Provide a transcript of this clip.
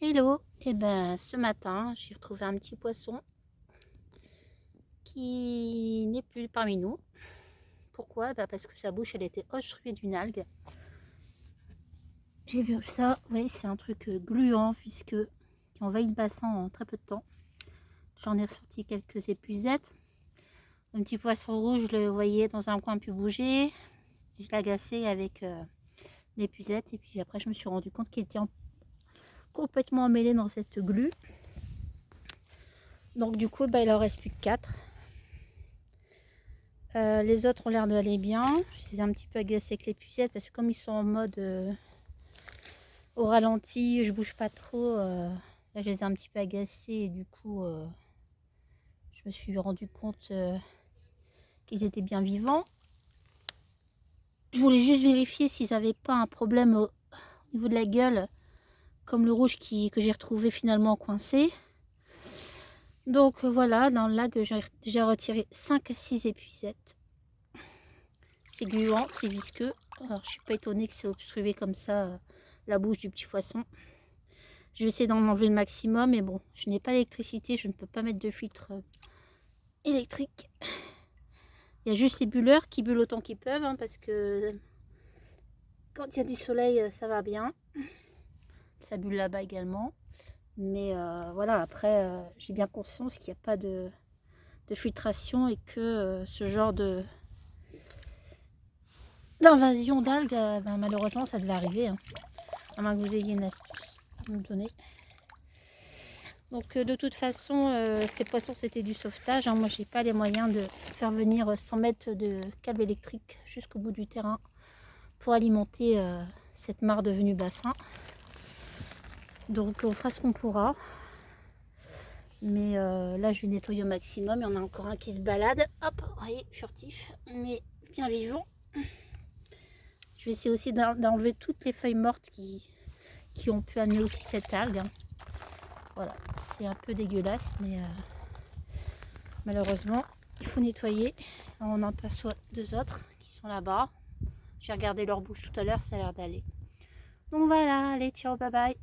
Hello, et ben ce matin j'ai retrouvé un petit poisson qui n'est plus parmi nous. Pourquoi? Parce que sa bouche elle était obstruée d'une algue. J'ai vu ça, oui c'est un truc gluant, puisque qui envahit le bassin en très peu de temps. J'en ai ressorti quelques épuisettes. Un petit poisson rouge, je le voyais dans un coin plus bouger. Je l'ai agacé avec l'épuisette et puis après je me suis rendu compte qu'il était complètement emmêlé dans cette glu. Donc du coup il en reste plus que 4. Les autres ont l'air d'aller bien. Je les ai un petit peu agacés avec l'épuisette parce que comme ils sont en mode au ralenti, je bouge pas trop. Là je les ai un petit peu agacés et du coup je me suis rendu compte qu'ils étaient bien vivants. Je voulais juste vérifier s'ils n'avaient pas un problème au niveau de la gueule, comme le rouge que j'ai retrouvé finalement coincé. Donc voilà, dans le lac j'ai déjà retiré 5 à 6 épuisettes. C'est gluant, c'est visqueux. Alors je suis pas étonnée que c'est obstrué comme ça la bouche du petit poisson. Je vais essayer d'en enlever le maximum, mais bon, je n'ai pas d'électricité, je ne peux pas mettre de filtre électrique. Il y a juste les bulleurs qui bullent autant qu'ils peuvent, hein, parce que quand il y a du soleil, ça va bien. Ça bulle là-bas également. Mais voilà, après, j'ai bien conscience qu'il n'y a pas de filtration et que ce genre d'invasion d'algues, malheureusement, ça devait arriver. Hein. À moins que vous ayez une astuce à me donner. Donc de toute façon, ces poissons c'était du sauvetage. Hein. Moi j'ai pas les moyens de faire venir 100 mètres de câble électrique jusqu'au bout du terrain pour alimenter cette mare devenue bassin. Donc on fera ce qu'on pourra. Mais là je vais nettoyer au maximum. Il y en a encore un qui se balade. Hop, vous voyez, furtif, mais bien vivant. Je vais essayer aussi d'enlever toutes les feuilles mortes qui ont pu amener aussi cette algue. Hein. Voilà, c'est un peu dégueulasse, mais malheureusement, il faut nettoyer. On en aperçoit 2 autres qui sont là-bas. J'ai regardé leur bouche tout à l'heure, ça a l'air d'aller. Donc voilà, allez, ciao, bye bye.